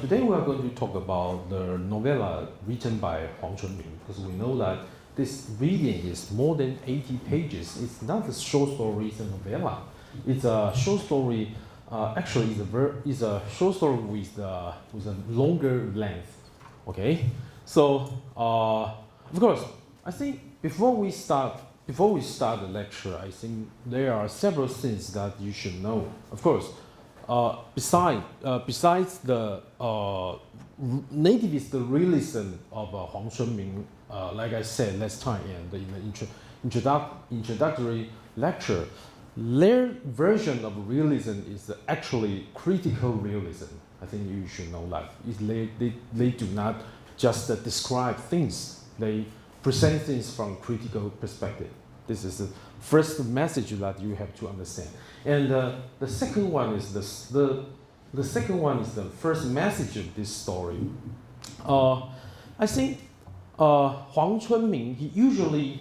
Today we are going to talk about the novella written by Huang Chun-Ming, because we know that this reading is more than 80 pages. It's not a short story, it's a novella. It's a short story, actually it's a short story with a longer length, okay? So, of course, I think before we start the lecture, I think there are several things that you should know. Of course, besides the nativist realism of Huang Chun-Ming, like I said last time and in the introductory lecture, their version of realism is actually critical realism. I think you should know that. They do not just describe things, they present things from critical perspective. This is the first message that you have to understand. And the second one is the first message of this story. I think Huang Chun-Ming, he usually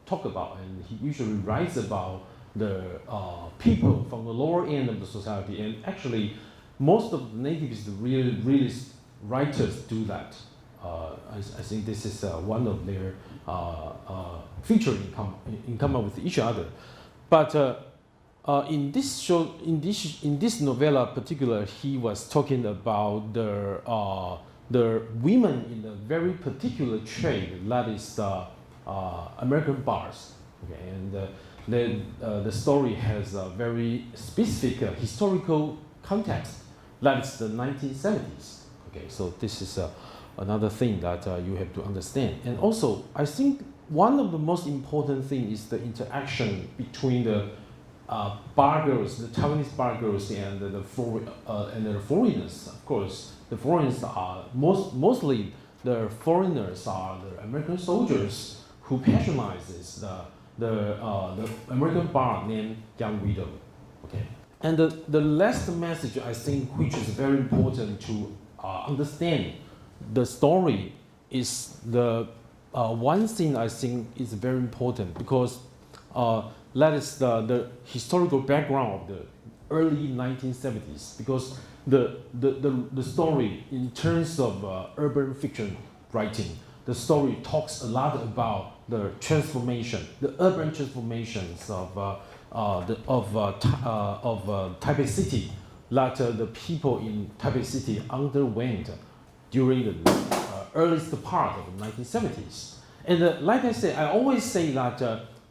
talk about and he usually writes about the people from the lower end of the society, and actually most of the nativist realist writers do that. I think this is one of their features in common with each other. But in this novella particular, he was talking about the women in a very particular trade, that is American bars. Okay, and then the story has a very specific historical context, that is the 1970s. Okay, so this is another thing that you have to understand. And also, I think one of the most important things is the interaction between the bar girls, the Taiwanese bar girls, and the foreigners. Of course, the foreigners are mostly the foreigners are the American soldiers who patronizes the American bar named Young Widow. Okay, and the last message I think, which is very important to understand the story, is the one thing I think is very important, because that is the historical background of the early 1970s. Because the story, in terms of urban fiction writing, the story talks a lot about the transformation, the urban transformations of Taipei City, that the people in Taipei City underwent during the earliest part of the 1970s. And like I said, I always say that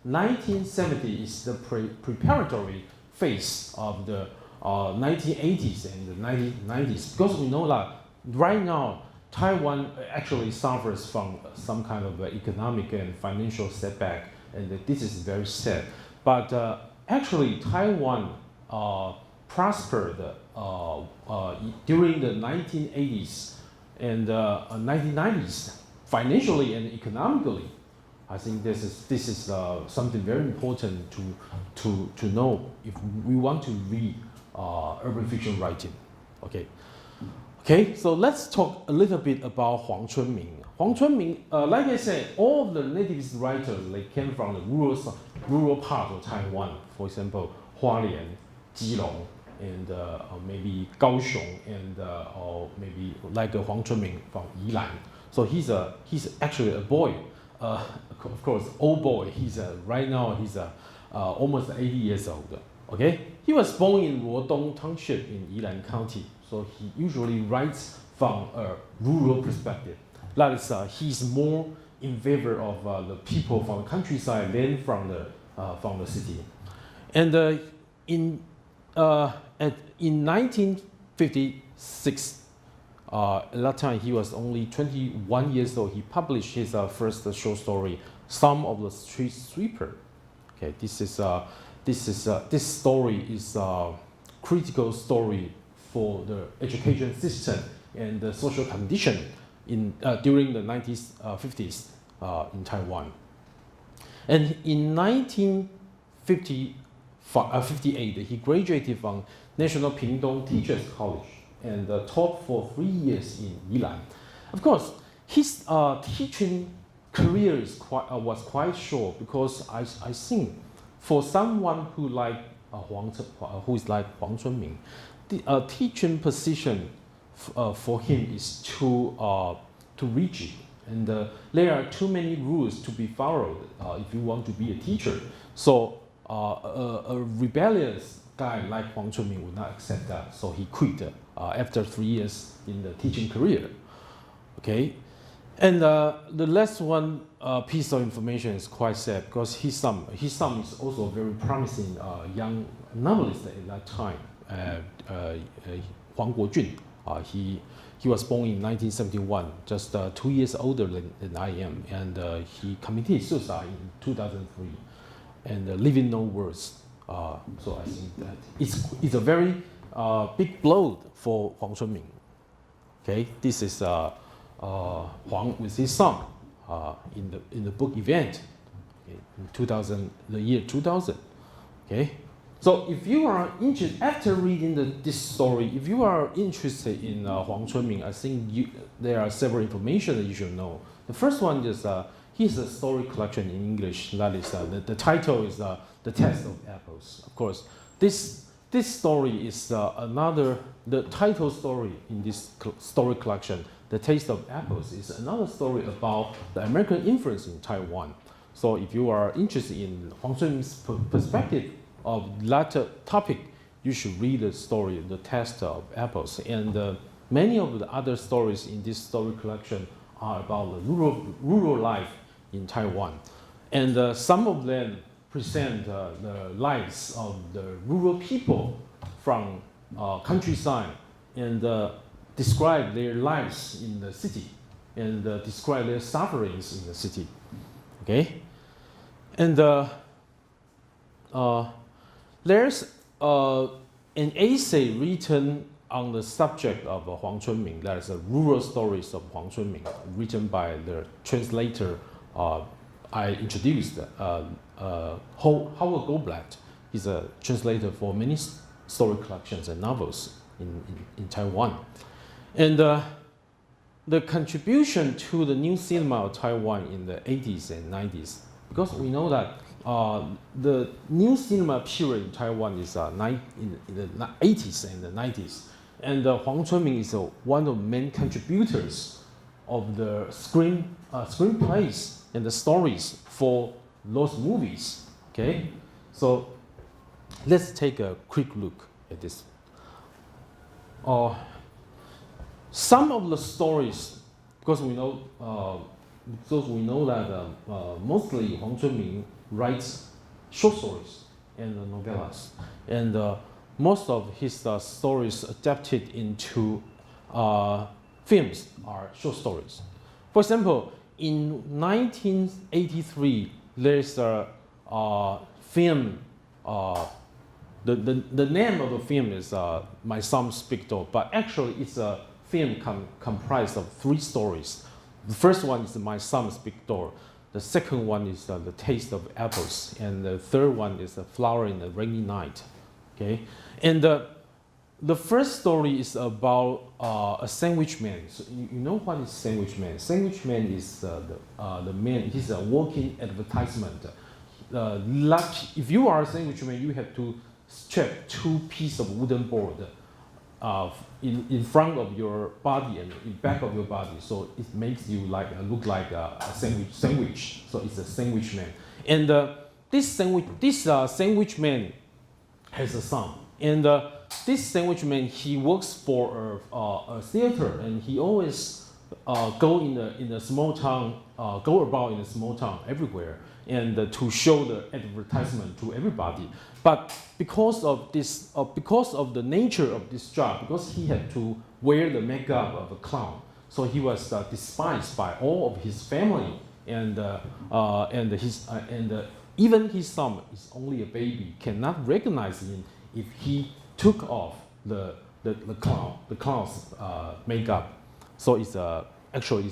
1970 is the preparatory phase of the 1980s and the 1990s, because we know that right now Taiwan actually suffers from some kind of economic and financial setback, and this is very sad. But actually Taiwan prospered during the 1980s and 1990s, financially and economically. I think this is something very important to know if we want to read urban fiction writing. Okay, so let's talk a little bit about Huang Chun-Ming. Huang Chun-Ming, like I said, all of the nativist writers, they came from the rural part of Taiwan. For example, Hualien, Keelung, and maybe Kaohsiung, and or maybe like Huang Chun-Ming from Yilan. So he's actually a boy. Of course, old boy. Right now he's almost 80 years old. Okay, he was born in Luodong Township in Yilan County. So he usually writes from a rural perspective. That is, he's more in favor of the people from the countryside than from the city. And in 1956, at that time he was only 21 years old. He published his first short story, "Some of the Street Sweeper." Okay, this story is a critical story for the education system and the social condition during the 1950s in Taiwan. And in 19 58, he graduated from National Pingdong Teachers College and taught for 3 years in Yilan. Of course, his teaching career was quite short because I think for someone who is like Huang Chun-Ming, the teaching position for him is too rigid, and there are too many rules to be followed if you want to be a teacher. So a rebellious guy like Huang Chun-Ming would not accept that, so he quit after 3 years in the teaching career. Okay, and the last one piece of information is quite sad because his son is also a very promising young novelist at that time, Huang Guojun. He was born in 1971, just 2 years older than I am, and he committed suicide in 2003, and leaving no words. So I think that it's a very big blow for Huang Chun-Ming. Okay, this is Huang with his son in the book event, okay, in the year 2000. Okay, so if you are interested after reading this story, if you are interested in Huang Chun-Ming, I think there are several information that you should know. The first one is his story collection in English. That is the title is The Taste of Apples. Of course, this story is the title story in this story collection. The Taste of Apples is another story about the American influence in Taiwan. So if you are interested in Huang Chun-Ming's perspective of that topic, you should read the story, The Taste of Apples. And many of the other stories in this story collection are about the rural life in Taiwan. And some of them present the lives of the rural people from countryside and describe their lives in the city and describe their sufferings in the city. Okay? And there's an essay written on the subject of Huang Chun-Ming. That is Rural Stories of Huang Chun-Ming, written by the translator I introduced, Howard Goldblatt. He's a translator for many story collections and novels in Taiwan. And the contribution to the new cinema of Taiwan in the 80s and 90s, because we know that the new cinema period in Taiwan is in the 80s and the 90s. And Huang Chun-Ming is one of the main contributors of the screenplays and the stories for those movies. Okay, so let's take a quick look at this. Some of the stories, because we know that mostly Huang Chun-Ming writes short stories and novellas, and most of his stories adapted into films are short stories. For example, in 1983, there's a film. The name of the film is My Son Speak Door, but actually it's a film comprised of 3 stories. The first one is My Son Speak Door. The second one is The Taste of Apples, and the third one is The Flower in the Rainy Night. Okay, and the first story is about a sandwich man. So you know what is sandwich man? Sandwich man is the man. He's a walking advertisement. If you are a sandwich man, you have to strap 2 pieces of wooden board in front of your body and in back of your body, so it makes you look like a sandwich. So it's a sandwich man. And this sandwich man has a son, and this sandwich man, he works for a theater, and he always go about in a small town everywhere, and to show the advertisement to everybody. But because of the nature of this job, because he had to wear the makeup of a clown, so he was despised by all of his family, and even his son is only a baby, cannot recognize him if he took off the clown's makeup. So it's actually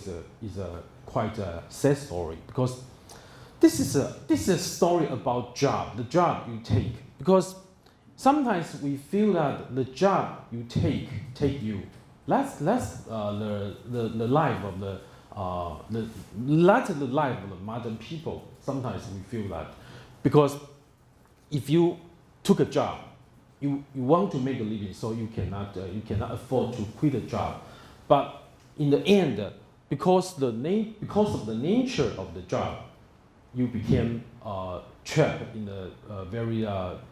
quite a sad story, because this is a story about job, the job you take, because sometimes we feel that the job you take you. That's the life of the life of the modern people. Sometimes we feel that, because if you took a job, you want to make a living, so you cannot afford to quit a job. But in the end, because of the nature of the job, you became trapped in a very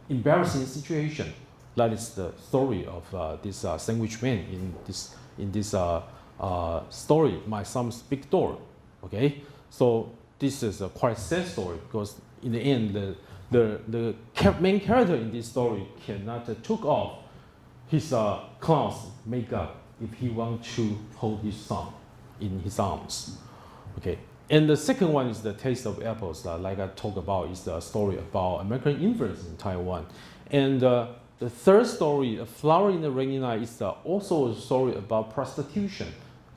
embarrassing situation. That is the story of this sandwich man in this story, My Son's Big Door. Okay, so this is a quite sad story, because in the end, the main character in this story cannot took off his clothes, makeup, if he wants to hold his son in his arms. Okay, and the second one is The Taste of Apples. Like I talked about, is a story about American influence in Taiwan. And the third story, A Flower in the Rainy Night, is also a story about prostitution.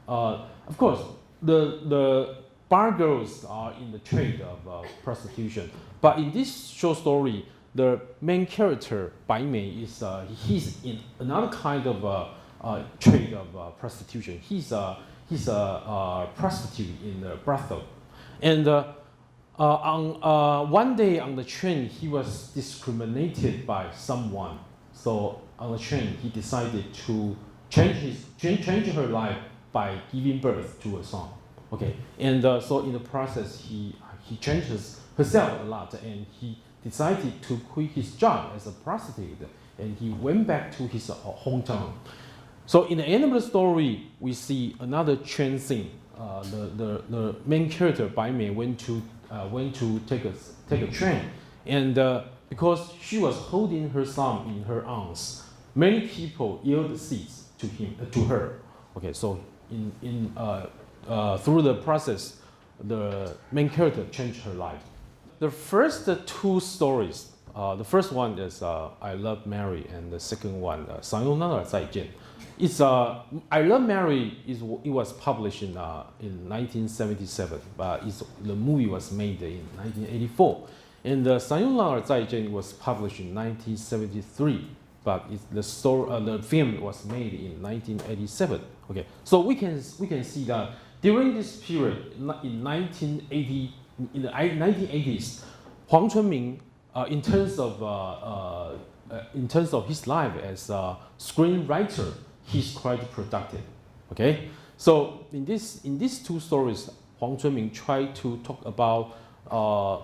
Of course, the bar girls are in the trade of prostitution. But in this short story, the main character, Bai Mei, he's in another kind of trade of prostitution. He's a prostitute in the brothel. And on one day on the train, he was discriminated by someone. So on the train, he decided to change her life by giving birth to a son. Okay, and so in the process, he changes herself a lot, and he decided to quit his job as a prostitute, and he went back to his hometown. So in the end of the story, we see another train scene. The main character, Bai Mei, went to take a train, and because she was holding her son in her arms, many people yielded seats to her. Okay, so through the process, the main character changed her life. The first two stories, the first one is I Love Mary, and the second one, 桑又那儿再见. It's I Love Mary it was published in 1977, but the movie was made in 1984. And 桑又那儿再见 was published in 1973, but the film was made in 1987. Okay, so we can see that during this period in the 1980s, Huang Chun-Ming, in terms of his life as a screenwriter, he's quite productive. Okay, so in these two stories, Huang Chun-Ming tried to talk about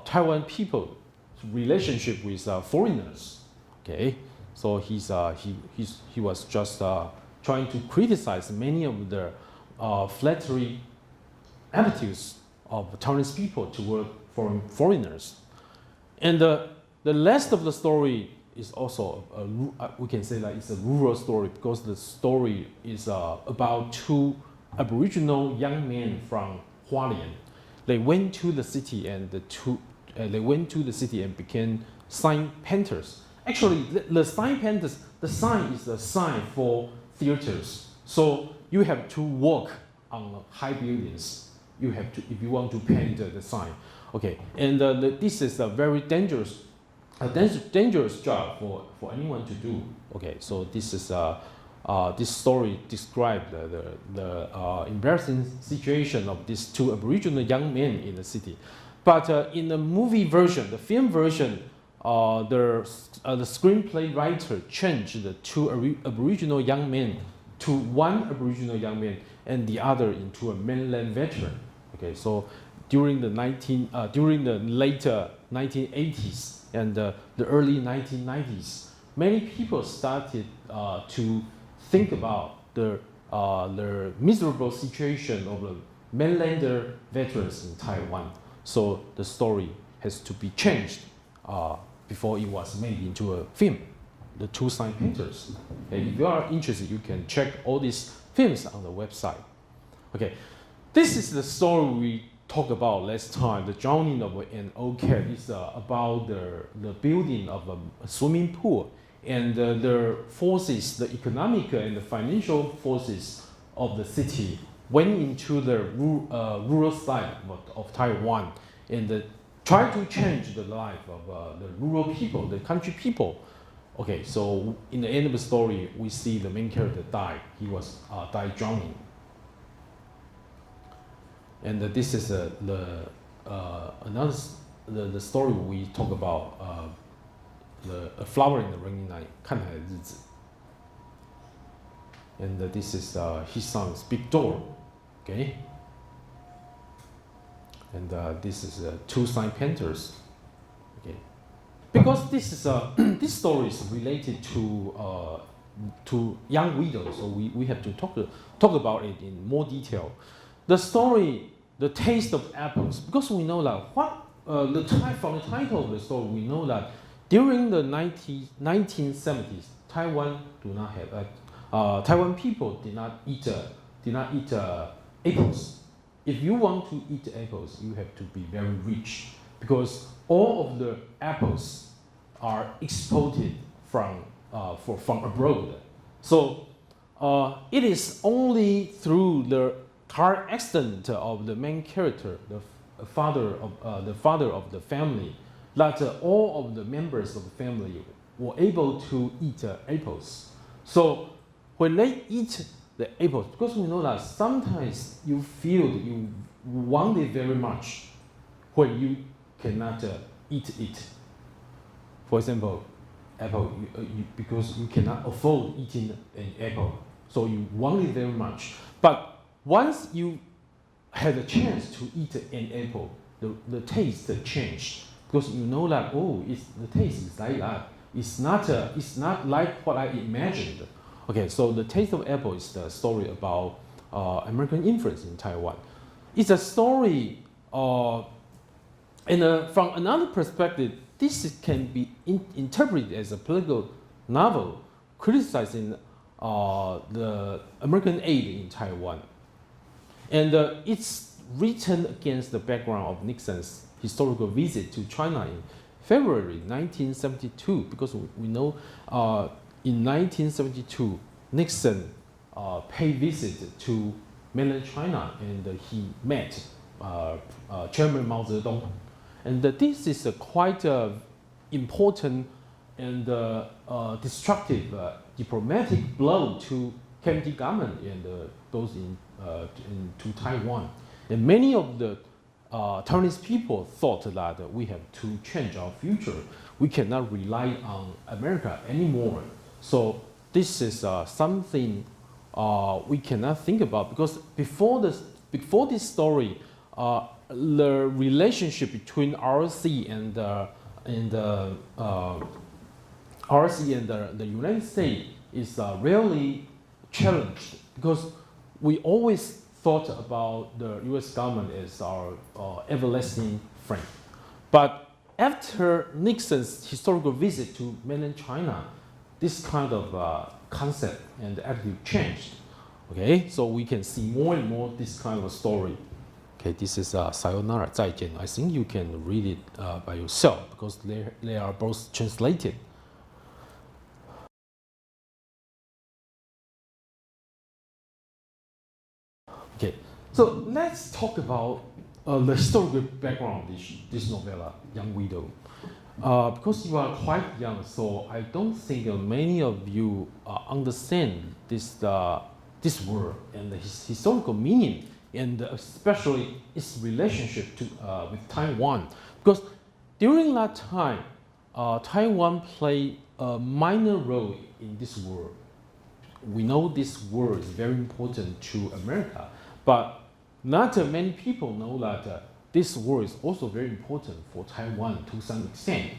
Taiwan people's relationship with foreigners. Okay, so he was just trying to criticize many of the flattery attitudes of Taiwanese people toward foreigners. And the rest of the story is also we can say that it's a rural story, because the story is about two Aboriginal young men from Hualien. They went to the city and became sign painters. Actually, the sign painters, the sign is a sign for theaters. So you have to work on high buildings. You have to, if you want to paint the sign. Okay, and this is a very dangerous job for anyone to do. Okay, so this is this story describes the embarrassing situation of these two Aboriginal young men in the city. But in the movie version, the film version, the screenplay writer changed the two Aboriginal young men to one Aboriginal young man and the other into a mainland veteran. Okay, so during the later 1980s and the early 1990s, many people started to think about the miserable situation of the mainlander veterans in Taiwan. So the story has to be changed before it was made into a film. The two sign painters. Okay, if you are interested, you can check all these films on the website. Okay, this is the story we talked about last time. The drowning of an old cat is about the building of a swimming pool, and the forces, the economic and the financial forces of the city went into the rural side of Taiwan and try to change the life of the rural people, the country people. Okay, so in the end of the story, we see the main character die. He was died drowning. And this is the story we talk about, A Flower in the Rainy Night, 看海的日子. And this is his son's Big Door, okay? And this is two Sign Painters, okay? Because this is this story is related to young widows, so we have to talk about it in more detail. The story, The Taste of Apples, because we know that from the title of the story, we know that during the 1970s, Taiwan do not have Taiwan people did not eat apples. If you want to eat apples, you have to be very rich, because all of the apples are exported from abroad. So it is only through the car accident of the main character, the father of the family, that all of the members of the family were able to eat apples. So when they eat the apples, because we know that sometimes you feel that you want it very much when you cannot eat it. For example, apple, because you cannot afford eating an apple, so you want it very much. But once you had a chance to eat an apple, the taste changed, because you know that the taste is like that. It's not like what I imagined. Okay, so The Taste of Apple is the story about American influence in Taiwan. It's a story, and from another perspective, this can be interpreted as a political novel criticizing the American aid in Taiwan. And it's written against the background of Nixon's historical visit to China in February 1972, because we know in 1972, Nixon paid visit to mainland China, and he met Chairman Mao Zedong. And this is a quite important and destructive diplomatic blow to KMT government and those to Taiwan. And many of the Taiwanese people thought that we have to change our future. We cannot rely on America anymore. So this is something we cannot think about, because before this story, the relationship between ROC and the United States is rarely challenged, because we always thought about the U.S. government as our everlasting friend. But after Nixon's historical visit to mainland China, this kind of concept and attitude changed. Okay, so we can see more and more this kind of story. Okay, this is Sayonara, 再见. I think you can read it by yourself, because they are both translated. Okay, so let's talk about the historical background of this novella, Young Widow. Because you are quite young, so I don't think many of you understand this word and its historical meaning, and especially its relationship with Taiwan. Because during that time, Taiwan played a minor role in this war. We know this war is very important to America, but not many people know that this war is also very important for Taiwan to some extent.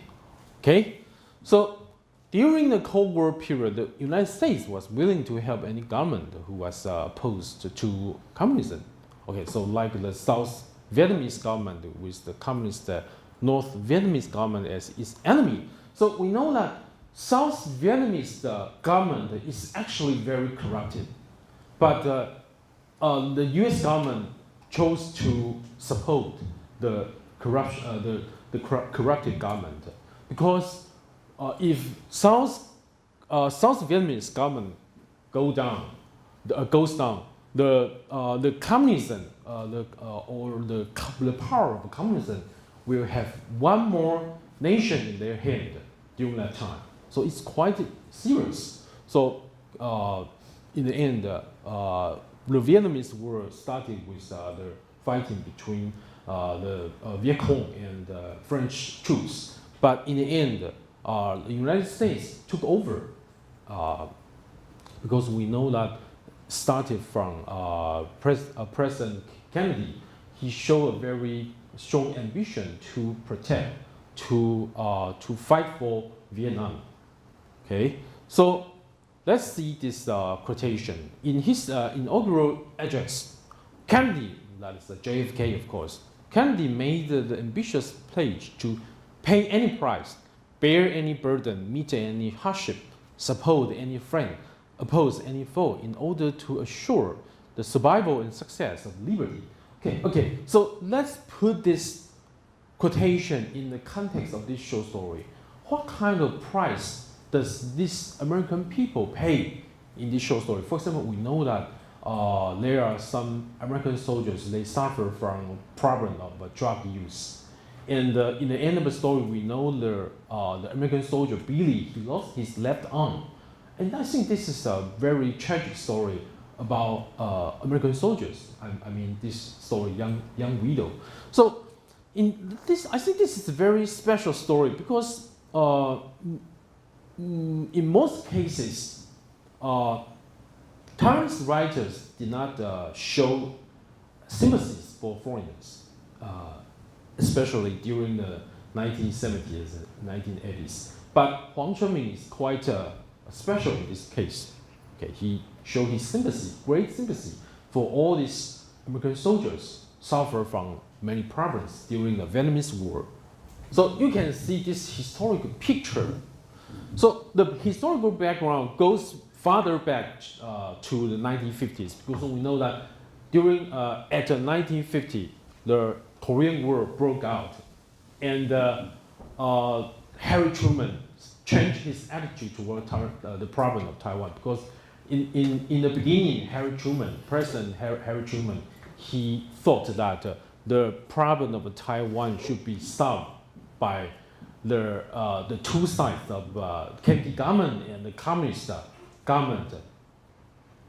Okay, so during the Cold War period, the United States was willing to help any government who was opposed to communism. Okay, so like the South Vietnamese government with the communist North Vietnamese government as its enemy. So we know that South Vietnamese government is actually very corrupted, but the U.S. government chose to support the corrupted government, because if South Vietnamese government goes down, the communism or the power of communism will have one more nation in their hand during that time. So it's quite serious. So in the end, the Vietnamese war started with the fighting between the Viet Cong and French troops. But in the end, the United States took over because we know that started from President Kennedy. He showed a very strong ambition to protect, to fight for Vietnam. Okay, so let's see this quotation. In his inaugural address, Kennedy, that is JFK of course, Kennedy made the ambitious pledge to pay any price, bear any burden, meet any hardship, support any friend, oppose any foe in order to assure the survival and success of liberty. Okay, so let's put this quotation in the context of this short story. What kind of price does this American people pay in this short story? For example, we know that there are some American soldiers, they suffer from problem of drug use. And in the end of the story, we know the American soldier, Billy, he lost his left arm. And I think this is a very tragic story about American soldiers. I mean, this story, Young Widow. So in this, I think this is a very special story because in most cases, Taiwanese writers did not show sympathies for foreigners, especially during the 1970s and 1980s. But Huang Chun-Ming is quite special in this case. Okay, he showed his sympathy, great sympathy, for all these American soldiers suffer from many problems during the Vietnamese War. So you can see this historical picture. So the historical background goes farther back to the 1950s because we know that during at 1950 the Korean War broke out, and Harry Truman changed his attitude toward the problem of Taiwan because in the beginning, President Harry Truman, he thought that the problem of Taiwan should be solved by the two sides of KMT government and the communist government,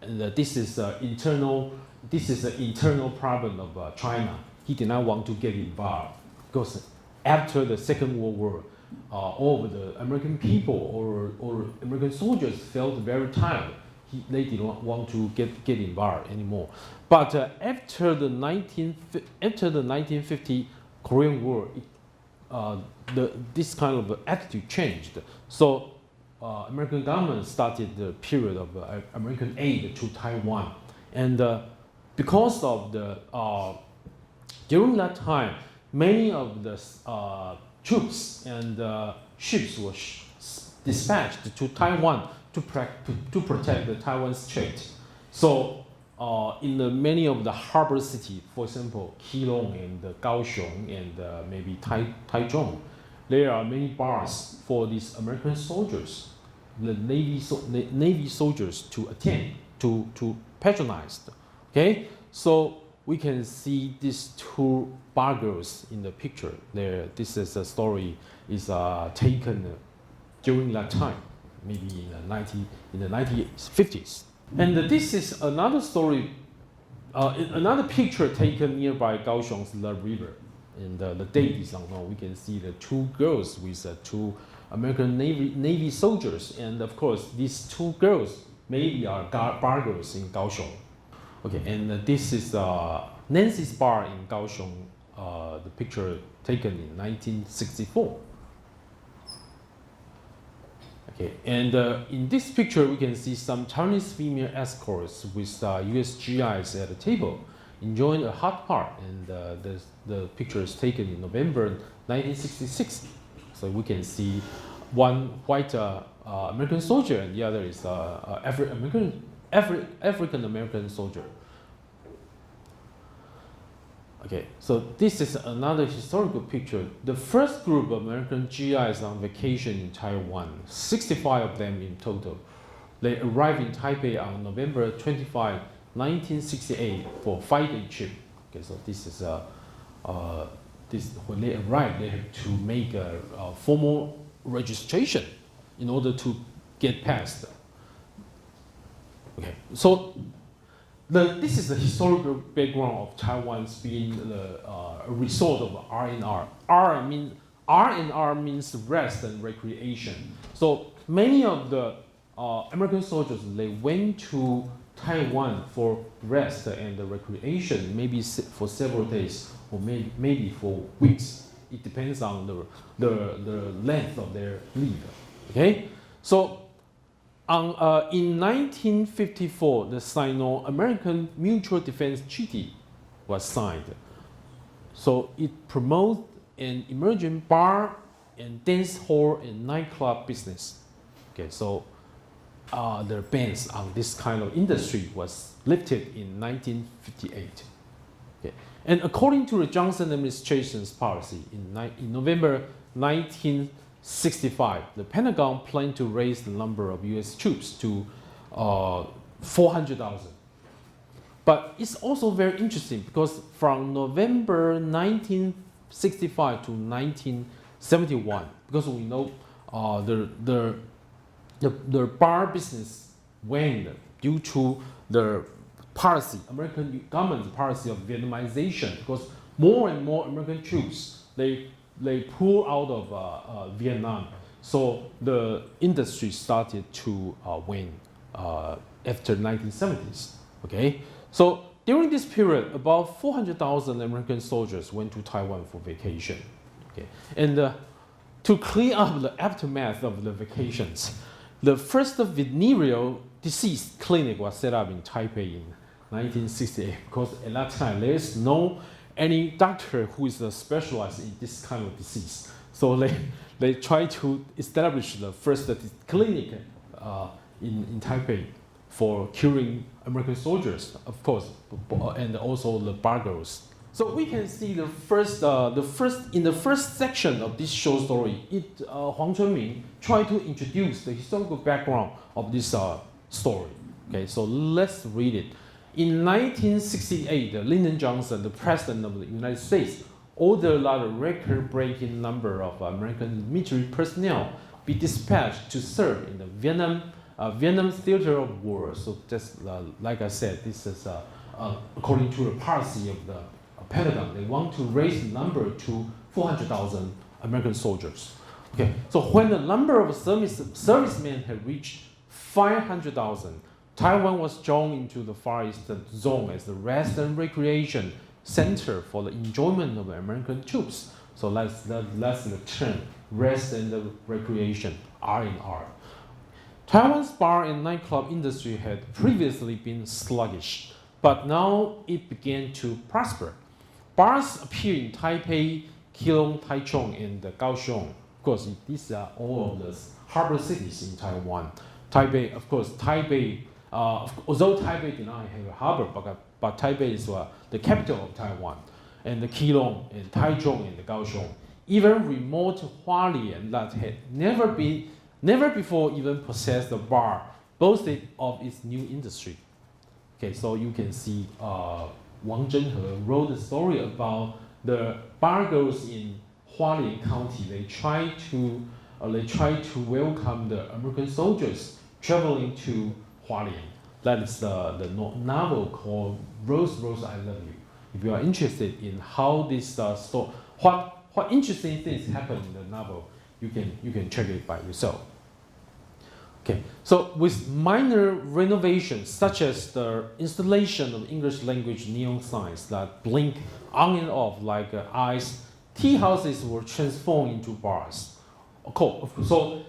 and this is an internal problem of China. He did not want to get involved because after the Second World War, all of the American people or American soldiers felt very tired. They did not want to get involved anymore. But after the 1950 Korean War, this kind of attitude changed. So American government started the period of American aid to Taiwan, and because of the during that time, many of the troops and ships were dispatched to Taiwan to protect the Taiwan Strait. So in many of the harbor cities, for example, Keelung and Kaohsiung and maybe Taichung, there are many bars for these American soldiers, the Navy soldiers to attend, to patronize. Okay, so we can see these two bar girls in the picture there. This is a story is taken during that time, maybe in the 1950s. And this is another story, another picture taken nearby Kaohsiung's the river. And the date is unknown. We can see the two girls with two American Navy soldiers, and of course these two girls maybe are bar girls in Kaohsiung. Okay, and this is Nancy's bar in Kaohsiung, the picture taken in 1964. Okay, and in this picture we can see some Chinese female escorts with US GIs at a table enjoying a hot pot, and the picture is taken in November 1966. So we can see one white American soldier and the other is African American soldier. Okay, so this is another historical picture. The first group of American GIs on vacation in Taiwan, 65 of them in total. They arrived in Taipei on November 25, 1968 for fighting trip. Okay, so this is when they arrive, they have to make a formal registration in order to get past. Okay, so this is the historical background of Taiwan's being a resort of R&R. R&R means rest and recreation. So many of the American soldiers, they went to Taiwan for rest and recreation, maybe for several days or maybe for weeks. It depends on the length of their leave. Okay, so in 1954, the Sino-American Mutual Defense Treaty was signed. So it promotes an emerging bar and dance hall and nightclub business. Okay, so the bans on this kind of industry was lifted in 1958. Okay. And according to the Johnson administration's policy, in November 1965, the Pentagon planned to raise the number of US troops to 400,000. But it's also very interesting because from November 1965 to 1971, because we know the bar business waned due to the policy, American government's policy of Vietnamization, because more and more American troops, they pull out of Vietnam. So the industry started to wane after 1970s. Okay, so during this period, about 400,000 American soldiers went to Taiwan for vacation. Okay, and to clear up the aftermath of the vacations, the first venereal disease clinic was set up in Taipei in 1968 because at that time there is no any doctor who is specialized in this kind of disease. So they tried to establish the first clinic in Taipei for curing American soldiers, of course, and also the bar girls. So we can see in the first section of this short story, Huang Chun-Ming tried to introduce the historical background of this story. Okay, so let's read it. In 1968, Lyndon Johnson, the president of the United States, ordered that a record-breaking number of American military personnel be dispatched to serve in the Vietnam theater of war. So just like I said, this is according to the policy of the Pentagon. They want to raise the number to 400,000 American soldiers. Okay, so when the number of servicemen had reached 500,000, Taiwan was drawn into the Far Eastern zone as the rest and recreation center for the enjoyment of American troops. So that's the term, rest and recreation, R&R. Taiwan's bar and nightclub industry had previously been sluggish, but now it began to prosper. Bars appear in Taipei, Keelung, Taichung, and Kaohsiung. Of course, these are all of the harbor cities in Taiwan. Taipei, of course, although Taipei did not have a harbor, but Taipei is the capital of Taiwan, and the Keelung, and Taichung, and the Kaohsiung. Even remote Hualien that had never before even possessed a bar, boasted of its new industry. Okay, so you can see Wang Zhenhe wrote a story about the bar girls in Hualien County. They try to welcome the American soldiers traveling to Hualien. That is the novel called Rose, Rose, I Love You. If you are interested in how this story, what interesting things happen in the novel, you can check it by yourself. Okay, so with minor renovations such as the installation of English language neon signs that blink on and off like eyes, tea houses were transformed into bars. So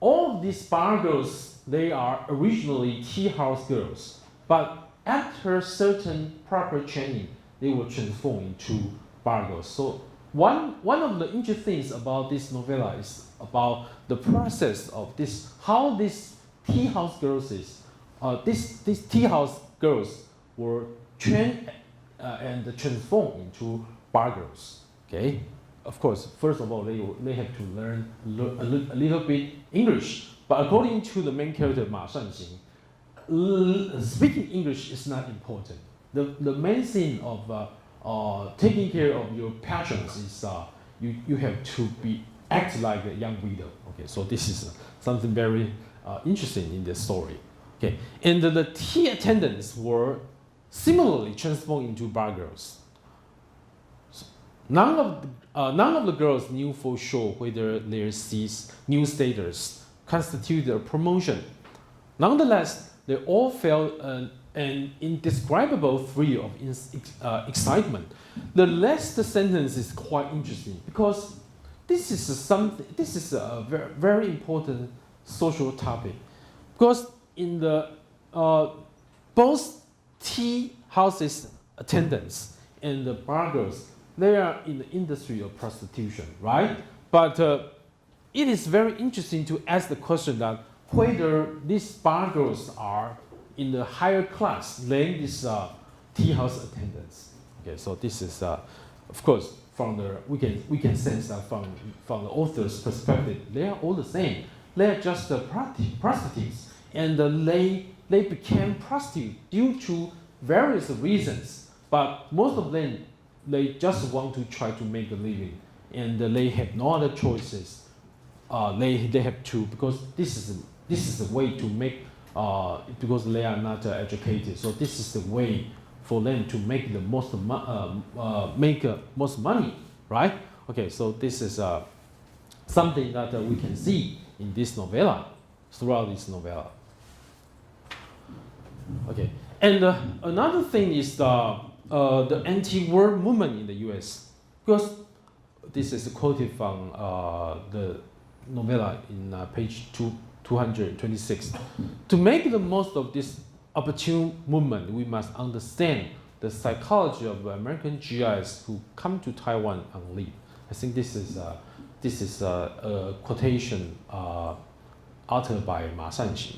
all of these bar girls, they are originally tea house girls, but after certain proper training, they were transformed into bar girls. So one of the interesting things about this novella is about the process of this, how these tea house girls these tea house girls were trained and transformed into bar girls. Okay, of course, first of all, they have to learn a little bit English. But according to the main character Ma Shanxing, speaking English is not important. The main thing of taking care of your patrons is you have to act like a young widow. Okay, so this is something very interesting in this story. Okay, and the tea attendants were similarly transformed into bar girls. So none of the girls knew for sure whether their new status constituted a promotion. Nonetheless, they all felt an indescribable thrill of excitement. The last sentence is quite interesting because this is a very, very important social topic. Because in the both tea houses attendants and the bar girls, they are in the industry of prostitution, right? But it is very interesting to ask the question that whether these bar girls are in the higher class than these tea house attendants. Okay, so this is, of course, we can sense that from the author's perspective, they are all the same. They are just prostitutes, and they became prostitutes due to various reasons. But most of them, they just want to try to make a living, and they have no other choices. They have to, because this is the way to make, because they are not educated. So this is the way for them to make the most most money, right? Okay, so this is something that we can see in this novella, throughout this novella. Okay, and another thing is the anti-war movement in the U.S. Because this is quoted from the novella in page 226. To make the most of this opportune movement, we must understand the psychology of American GIs who come to Taiwan on leave. I think this is a quotation uttered by Ma Sanqing.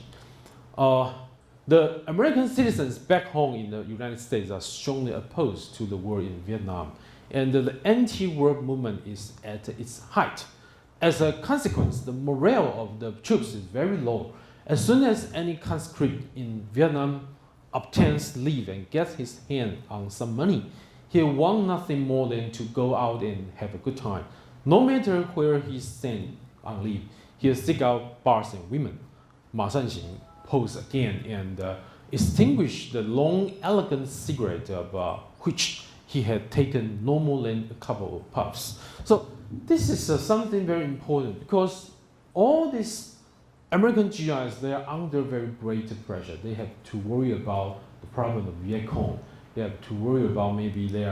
The American citizens back home in the United States are strongly opposed to the war in Vietnam, and the anti-war movement is at its height. As a consequence, the morale of the troops is very low. As soon as any conscript in Vietnam obtains leave and gets his hand on some money, he wants nothing more than to go out and have a good time. No matter where he's sent on leave, he'll seek out bars and women. Ma Sanqing posed again and extinguished the long, elegant cigarette of which he had taken no more than a couple of puffs. So this is something very important because all these American GIs, they are under very great pressure. They have to worry about the problem of Viet Cong. They have to worry about maybe they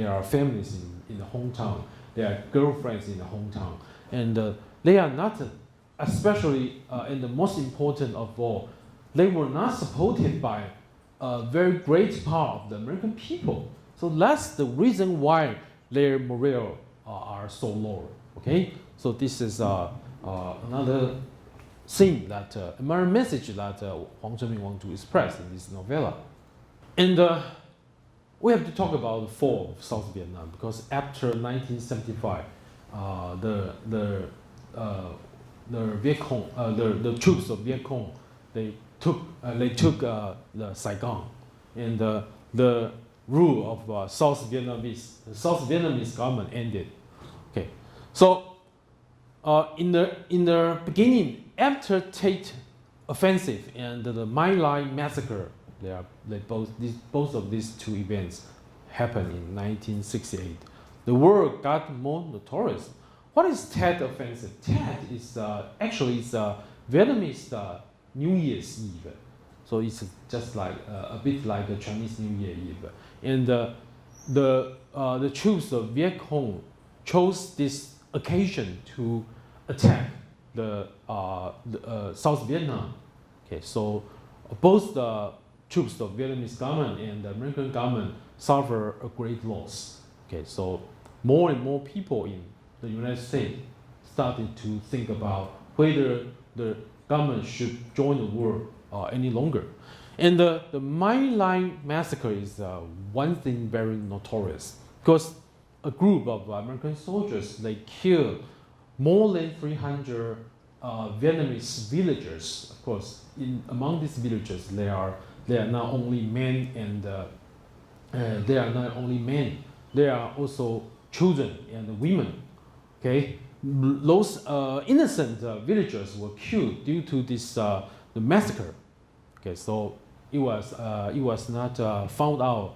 are families in the hometown. They are girlfriends in the hometown. And they are not, especially and the most important of all, they were not supported by a very great part of the American people. So that's the reason why their morale are so low. Okay, so this is another thing that another message that Huang Chun-MING wants to express in this novella. And we have to talk about the fall of South Vietnam because after 1975, the Viet Cong, the troops of Viet Cong, they took the Saigon, and the rule of South Vietnamese government ended. Okay, so in the beginning, after Tet offensive and the My Lai massacre, both of these two events happened in 1968. The war got more notorious. What is Tet offensive? Tet is actually it's Vietnamese New Year's Eve. So it's just like a bit like a Chinese New Year Eve. And the troops of Viet Cong chose this occasion to attack the South Vietnam. Okay, so both the troops of Vietnamese government and the American government suffer a great loss. Okay, so more and more people in the United States started to think about whether the government should join the war any longer. And the My Lai massacre is one thing very notorious because a group of American soldiers, they killed more than 300 Vietnamese villagers. Of course, among these villagers, they are not only men and there are also children and women. Okay, those innocent villagers were killed due to this the massacre. Okay, so it was not found out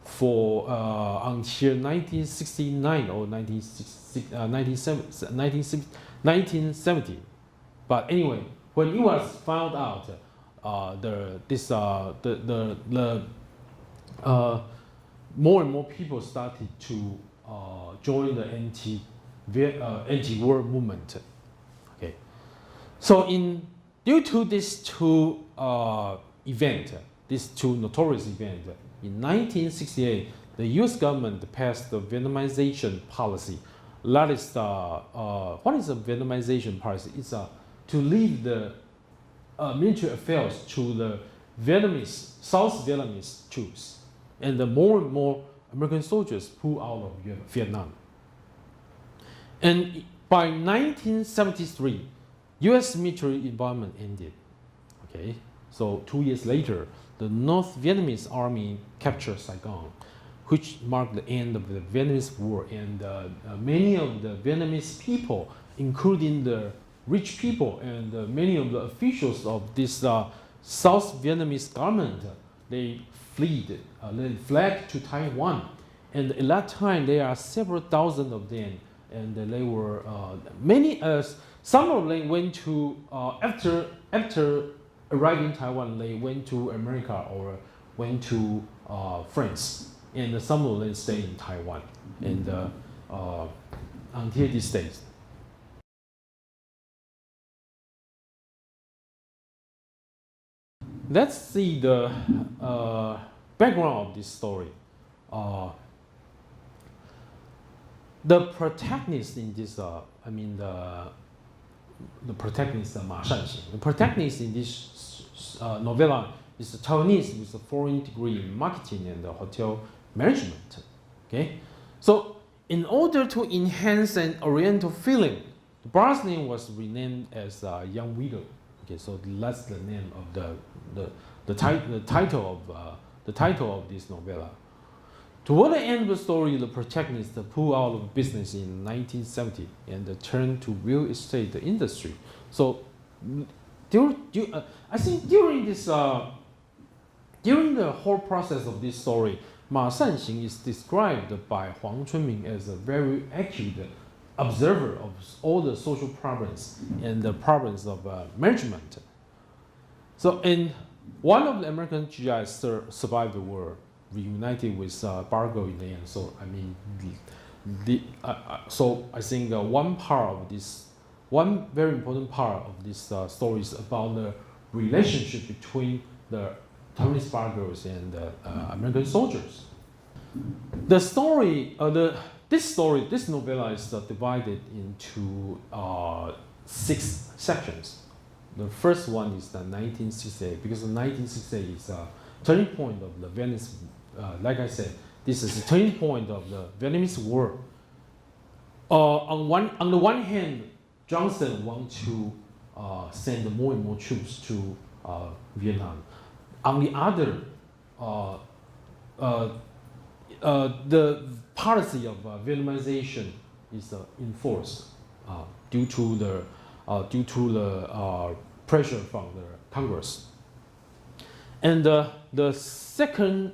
for until 1969 or 1970. But anyway, when it was found out, more and more people started to join the anti-war movement. Okay, so due to these two events, these two notorious events, in 1968, the U.S. government passed the Vietnamization policy. That is what is a Vietnamization policy? It's to leave the military affairs to the South Vietnamese troops, and more and more American soldiers pulled out of Vietnam. And by 1973, U.S. military involvement ended. Okay, so 2 years later, the North Vietnamese army captured Saigon, which marked the end of the Vietnamese War, and many of the Vietnamese people, including the rich people and many of the officials of this South Vietnamese government, they fled to Taiwan. And at that time, there are several thousand of them, and they were some of them went to after arriving in Taiwan, they went to America or went to France, and some of them stayed in Taiwan, and until these days. Let's see the background of this story. The protagonist in this, the protagonist Ma Shanxing. The protagonist in this novella is a Taiwanese with a foreign degree in marketing and hotel management. Okay, so in order to enhance an Oriental feeling, the bar's name was renamed as Young Widow. Okay, so that's the name of the title of this novella. Toward the end of the story, the protagonist pulled out of business in 1970 and turned to real estate industry. So, I think during the whole process of this story, Ma Shanxing is described by Huang Chun-Ming as a very accurate observer of all the social problems and the problems of management. So, and one of the American GIs survived the war, reunited with Bargo in the end. So so I think one very important part of this story is about the relationship between the Taiwanese Bargos and American soldiers. The story, this novella is divided into 6 sections. The first one is the 1968, because the 1968 is a turning point of the Vietnamese. Like I said, this is a turning point of the Vietnamese war. On the one hand, Johnson wants to send more and more troops to Vietnam. On the other, the policy of Vietnamization is enforced due to the pressure from the Congress. And the second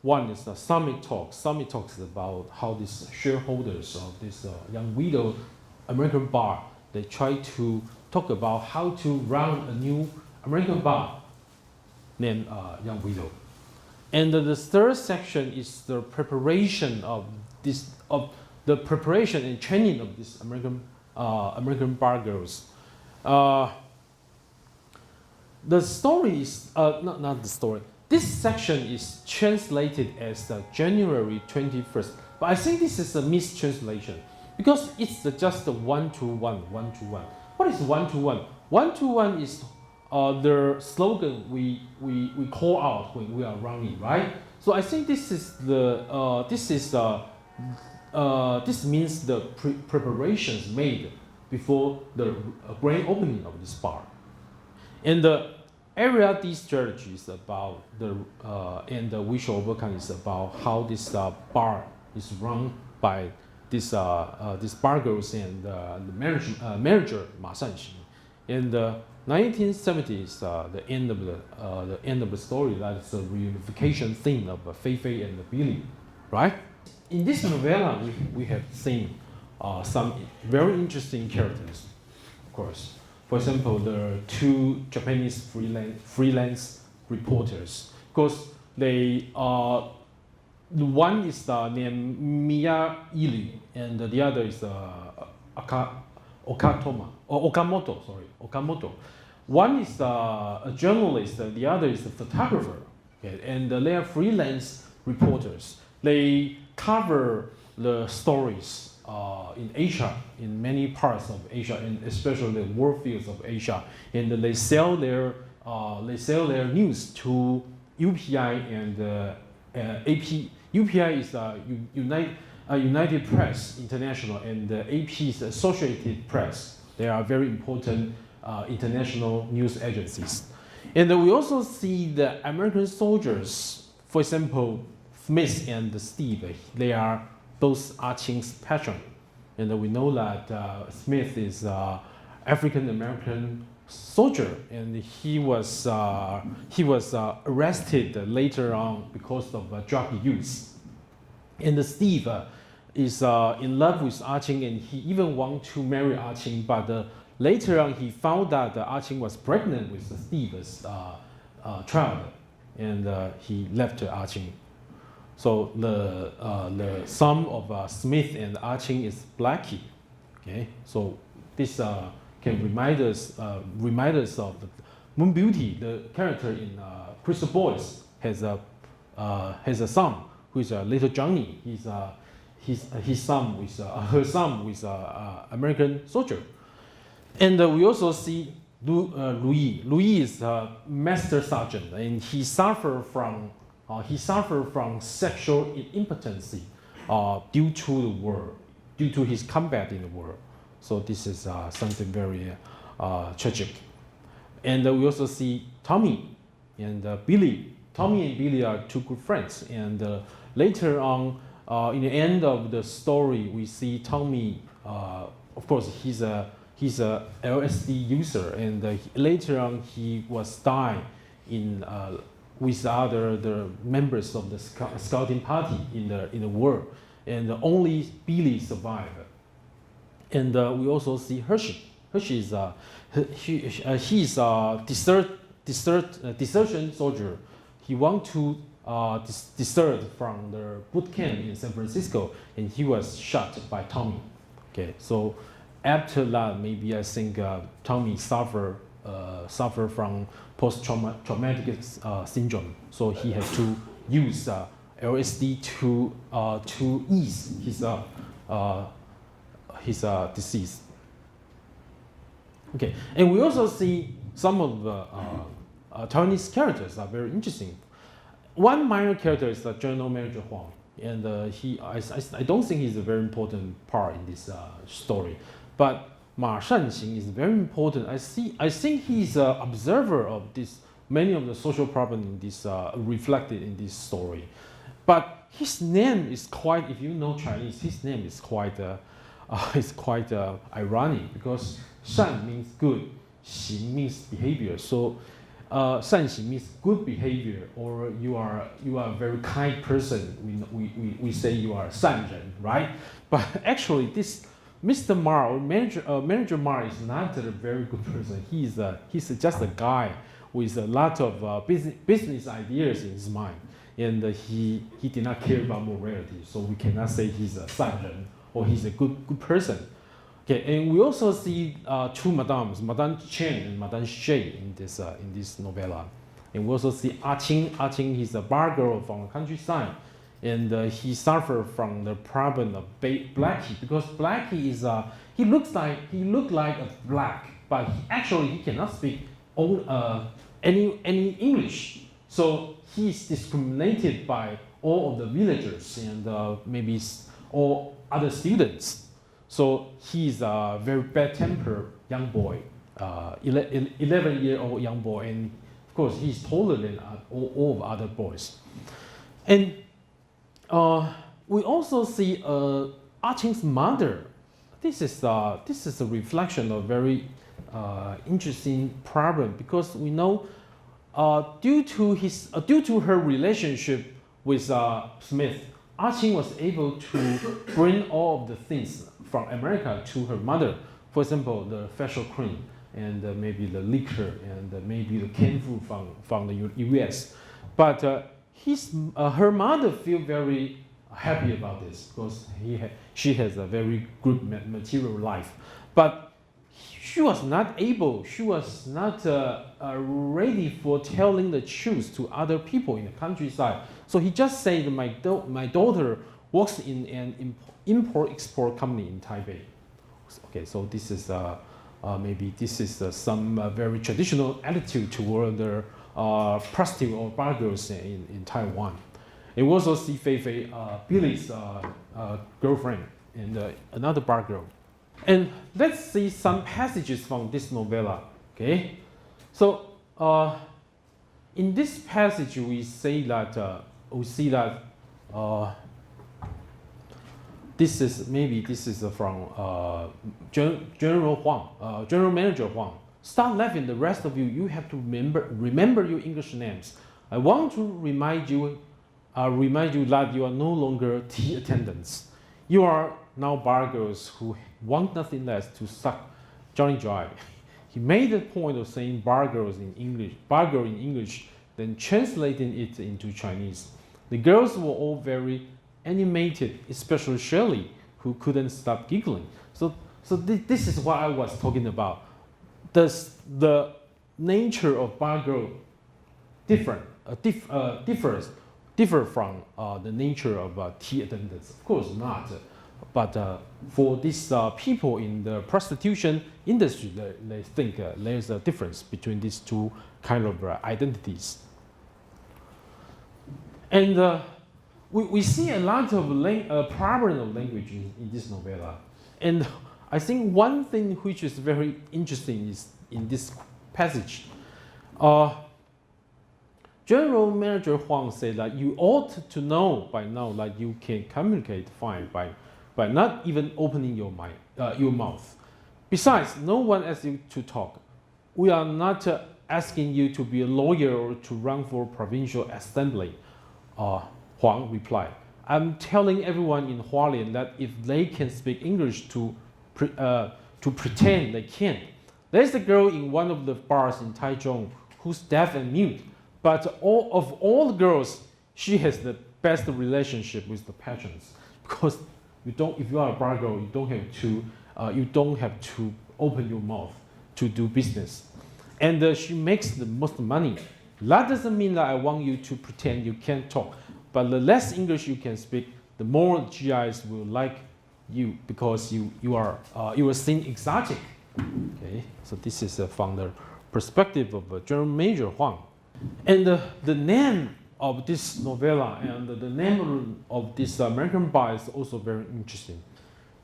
one is the summit talk. Summit talks about how these shareholders of this Young Widow American bar, they try to talk about how to run a new American bar named Young Widow. And the third section is the preparation of the preparation and training of these American bar girls. The story is not the story. This section is translated as January 21st, but I think this is a mistranslation because it's just a 1-to-1. What is 1-to-1? 1-to-1 is the slogan we call out when we are running, right? So I think this means the preparations made before the grand opening of this bar. And the area D strategy is about and we shall overcome is about how this bar is run by these burghers and the manager Ma Shanxing. In the 1970s, the end of the story, that's the reunification theme of Fei Fei and Billy, right? In this novella, we have seen some very interesting characters, of course. For example, the two Japanese freelance reporters, because they one is named Miya Ilu, and the other is Okamoto. One is a journalist, the other is a photographer, okay? And they are freelance reporters. They cover the stories in Asia, in many parts of Asia, and especially the world fields of Asia, and they sell their news to UPI and AP. UPI is United Press International, and the AP is Associated Press. They are very important international news agencies. And we also see the American soldiers, for example, Smith and Steve. They are both Qing's patron. And we know that Smith is African American soldier, and he was arrested later on because of drug use. And Steve is in love with Qing, and he even wants to marry Qing, but later on he found out that Qing was pregnant with Steve's child, and he left Qing. So the son of Smith and Qing is Blackie. Okay, so this can remind us of Moon Beauty. The character in Crystal Boys has a son who is Little Johnny. Her son with American soldier, and we also see Louis. Louis is a master sergeant, and he suffered from sexual impotency due to the war, due to his combat in the war. So this is something very tragic. And we also see Tommy and Billy. Tommy and Billy are two good friends. And later on, in the end of the story, we see Tommy. Of course, he's a LSD user, and later on he was dying in with the members of the scouting party in the war, and only Billy survived. And we also see Hershey. Hershey is he's a desertion soldier. He want to desert from the boot camp in San Francisco, and he was shot by Tommy. Okay, so after that, maybe I think Tommy suffer from post-traumatic syndrome. So he had to use LSD to ease his disease. Okay, and we also see some of the Taiwanese characters are very interesting. One minor character is the General Manager Huang, and I don't think he's a very important part in this story, but Ma Shanxing is very important. I think he's an observer of many of the social problems in this reflected in this story. But his name is quite, if you know Chinese, his name is quite ironic, because Shan means good, Xing means behavior. So Shanxing means good behavior, or you are a very kind person. We say you are 善人, right? But actually, this Mr. Ma, or Manager Ma, is not a very good person. He's just a guy with a lot of business ideas in his mind, and he did not care about morality. So we cannot say he's a 善人, or he's a good person. Okay, and we also see two madams, Madame Chen and Madame Shea in this novella. And we also see Qing. Qing, he's a bar girl from the countryside, and he suffered from the problem of Blackie, because Blackie is he looked like a black, but he cannot speak any English. So he's discriminated by all of the villagers and maybe all other students. So he's a very bad-tempered young boy, 11-year-old young boy, and of course he's taller than all of other boys. And we also see Ching's mother. This is a reflection of very interesting problem, because we know due to her relationship with Smith, Ching was able to bring all of the things from America to her mother. For example, the facial cream, and maybe the liquor, and maybe the canned food from the US. But her mother feel very happy about this, because she has a very good material life. But she was not ready for telling the truth to other people in the countryside. So he just said, my daughter works in an import-export company in Taipei. Okay, so this is maybe this is some very traditional attitude toward the prostitute or bar girls in Taiwan. And we also see Fei Fei, Billy's girlfriend, and another bar girl. And let's see some passages from this novella. Okay, so in this passage we see that this is from General Huang, General Manager Huang. Start laughing, the rest of you. You have to remember your English names. I want to remind you that you are no longer tea attendants. You are now bar girls who want nothing less to suck Johnny dry. He made a point of saying bar girl in English, then translating it into Chinese. The girls were all very animated, especially Shirley, who couldn't stop giggling. So this is what I was talking about. Does the nature of bar girl differ from the nature of tea attendants? Of course not. But for these people in the prostitution industry, they think there's a difference between these two kind of identities. And we see a lot of problem of language in this novella. And I think one thing which is very interesting is in this passage. General Manager Huang said that you ought to know by now that you can communicate fine by not even opening your mouth. Besides, no one asks you to talk. We are not asking you to be a lawyer or to run for provincial assembly. Huang replied, I'm telling everyone in Hualien that if they can speak English to pretend they can. There's a girl in one of the bars in Taichung who's deaf and mute, but of all the girls, she has the best relationship with the patrons, because if you are a bar girl, you don't have to open your mouth to do business, and she makes the most money. That doesn't mean that I want you to pretend you can't talk, but the less English you can speak, the more GIs will like you, because you are seen exotic. Okay, so this is from the perspective of General Manager Huang, and the name of this novella and the name of this American bar is also very interesting.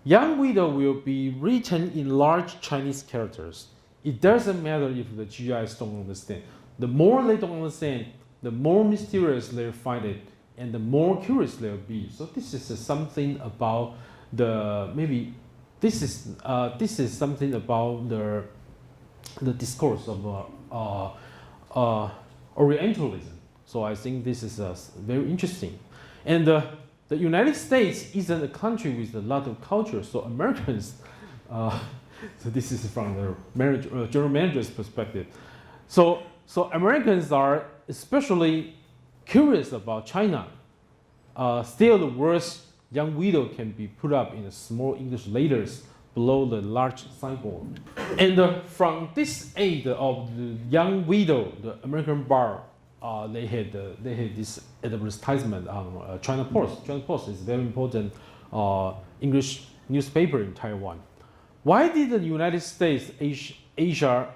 Young Widow will be written in large Chinese characters. It doesn't matter if the GIs don't understand. The more they don't understand, the more mysterious they'll find it, and the more curious they'll be. So this is something about this is something about the discourse of Orientalism. So I think this is very interesting. And the United States isn't a country with a lot of culture, so Americans, so this is from the general manager's perspective. So Americans are especially curious about China. Still, the words Young Widow can be put up in small English letters below the large signboard. And from this aid of the Young Widow, the American bar, they had this advertisement on China Post. China Post is a very important English newspaper in Taiwan. Why did the United States Asia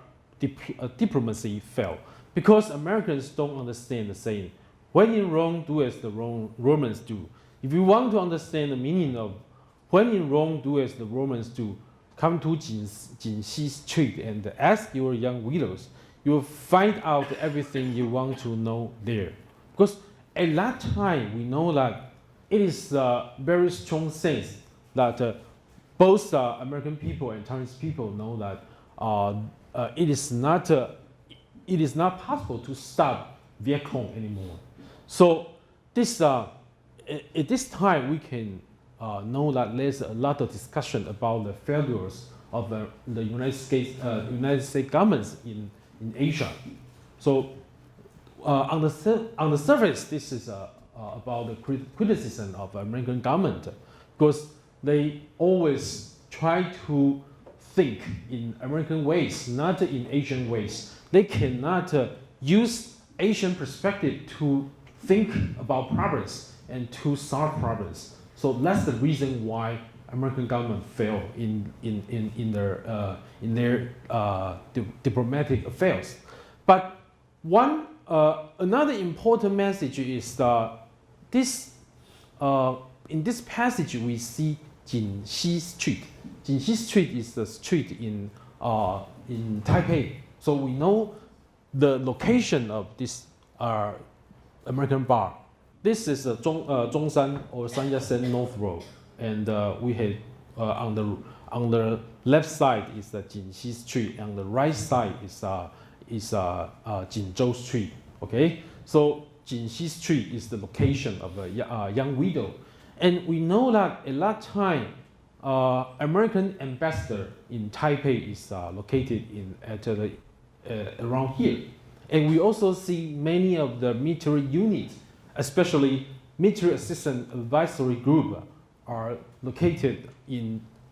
diplomacy fail? Because Americans don't understand the saying, when in Rome, do as the Romans do. If you want to understand the meaning of when in Rome, do as the Romans do, come to Jinxi Street and ask your young widows. You will find out everything you want to know there. Because at that time, we know that it is a very strong sense that both American people and Taiwanese people know that it is not possible to stop Viet Cong anymore. So this at this time we can know that there's a lot of discussion about the failures of the United States governments in Asia. So on the surface, this is about the criticism of American government, because they always try to think in American ways, not in Asian ways. They cannot use Asian perspective to think about problems and to solve problems. So that's the reason why American government failed in their diplomatic affairs. But another important message is in this passage we see Jinxi Street. Jinxi Street is the street in Taipei. So we know the location of this American bar. This is Zhongshan or Sanjiasen North Road, and we had on the left side is the Jinxi Street, and the right side is Jinzhou Street. Okay, so Jinxi Street is the location of a young widow, and we know that at that time, American ambassador in Taipei is located around here, and we also see many of the military units, especially military assistant advisory group, are located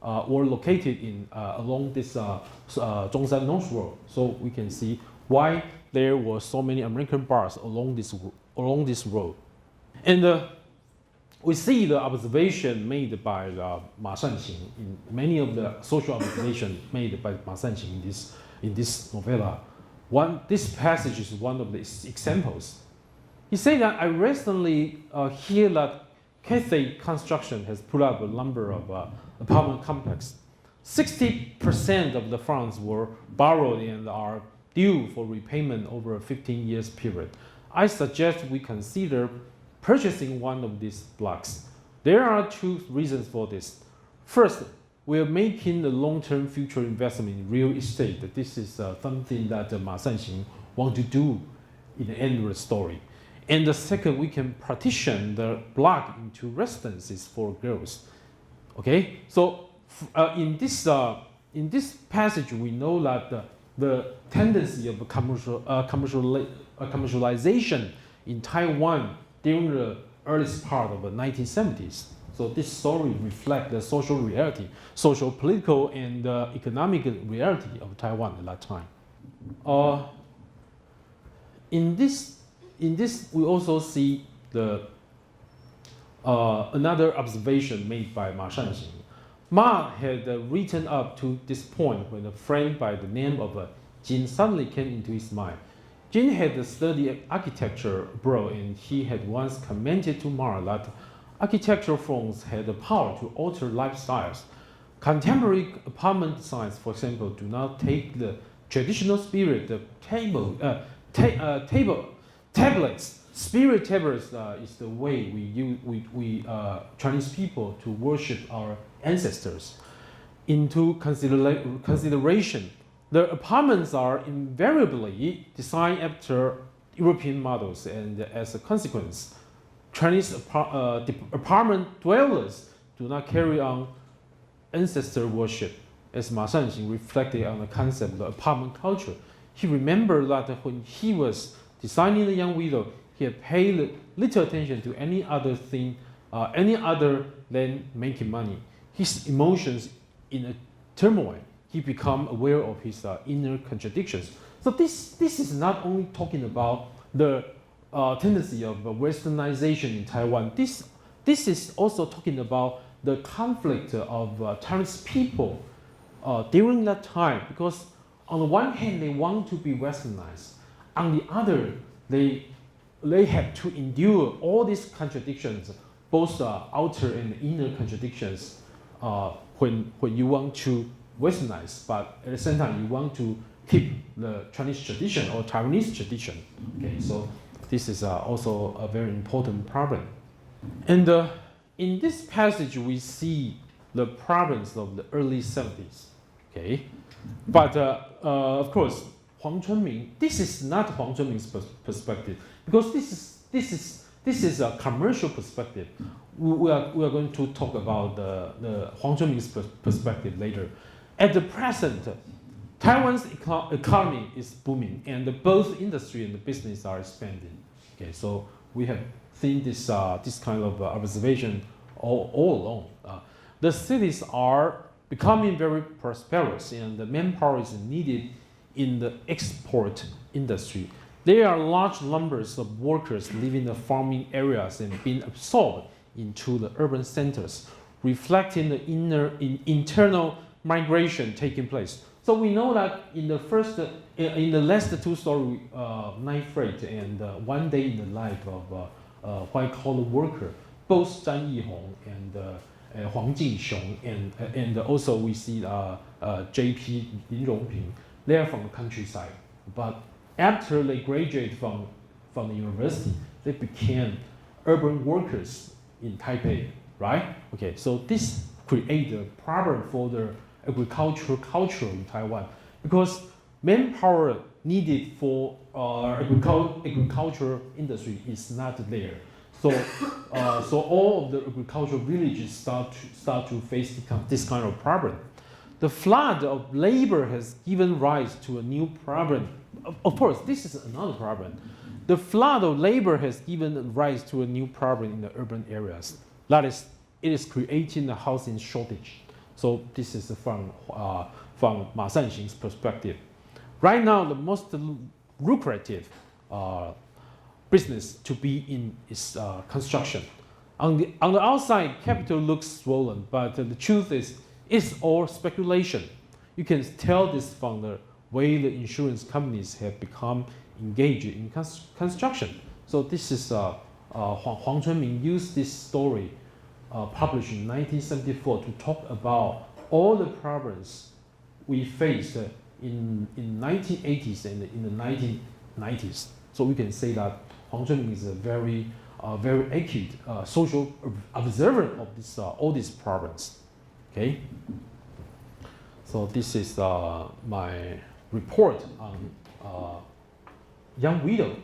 along this Zhongshan North Road. So we can see why there were so many American bars along this road. And we see the observation made by Ma Shanqing in many of the social observations made by Ma Shanqing in this novella. This passage is one of the examples. He said that I recently hear that Cathay Construction has put up a number of apartment complexes. 60% of the funds were borrowed and are due for repayment over a 15 years period. I suggest we consider purchasing one of these blocks. There are two reasons for this. First, we are making a long-term future investment in real estate. This is something that Ma Shanqing want to do in the end of the story. And the second, we can partition the block into residences for girls. Okay, so in this passage, we know that the tendency of commercialization in Taiwan during the earliest part of the 1970s. So this story reflects the social reality, social, political, and economic reality of Taiwan at that time. In this, we also see another observation made by Ma Shanqing. Ma had written up to this point when a friend by the name of Jin suddenly came into his mind. Jin had studied architecture abroad, and he had once commented to Ma that architectural forms had the power to alter lifestyles. Contemporary apartment designs, for example, do not take the traditional spirit of tablets. Spirit tablets is the way we Chinese people to worship our ancestors. Into consideration, the apartments are invariably designed after European models, and as a consequence, Chinese apartment dwellers do not carry on ancestor worship. As Ma Shanqing reflected on the concept of apartment culture, he remembered that when he was designing the young widow, he had paid little attention to any other thing, any other than making money. His emotions in a turmoil, he became aware of his inner contradictions. So this is not only talking about the tendency of westernization in Taiwan. This is also talking about the conflict of Taiwanese people during that time, because on the one hand they want to be westernized, on the other they have to endure all these contradictions, both outer and inner contradictions, when you want to westernize, but at the same time you want to keep the Chinese tradition or Taiwanese tradition. Okay, so this is also a very important problem. And in this passage, we see the problems of the early 70s. Okay, but of course, Huang Chun-Ming. This is not Huang Chun-Ming's perspective, because this is a commercial perspective. We are going to talk about the Huang Chun-Ming's perspective later. At the present, Taiwan's economy is booming, and both industry and the business are expanding. Okay, so we have seen this kind of observation all along. The cities are becoming very prosperous, and the manpower is needed in the export industry. There are large numbers of workers living in the farming areas and being absorbed into the urban centers, reflecting the internal migration taking place. So we know that in the last two stories, Night Freight and One Day in the Life of white-collar worker, both Zhang Yihong and Huang Jinxiong, and also we see JP Lin Rongping. They are from the countryside, but after they graduate from the university, they became urban workers in Taipei, right? Okay, so this creates a problem for the agricultural culture in Taiwan, because manpower needed for agricultural industry is not there. So, so all of the agricultural villages start to face this kind of problem. The flood of labor has given rise to a new problem. Of course, this is another problem. The flood of labor has given rise to a new problem in the urban areas. That is, it is creating a housing shortage. So this is from Ma Sanxing's perspective. Right now, the most lucrative business to be in is construction. On the outside, capital looks swollen, but the truth is, it's all speculation. You can tell this from the way the insurance companies have become engaged in construction. So this is Huang Chun-Ming used this story published in 1974 to talk about all the problems we faced in 1980s and in the 1990s. So we can say that Huang Chun-Ming is a very acute social observer of this, all these problems. Okay, so this is my report on Young Widow.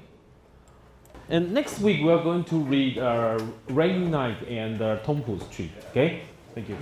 And next week we are going to read Rainy Night and Tongpu Street. Okay, thank you.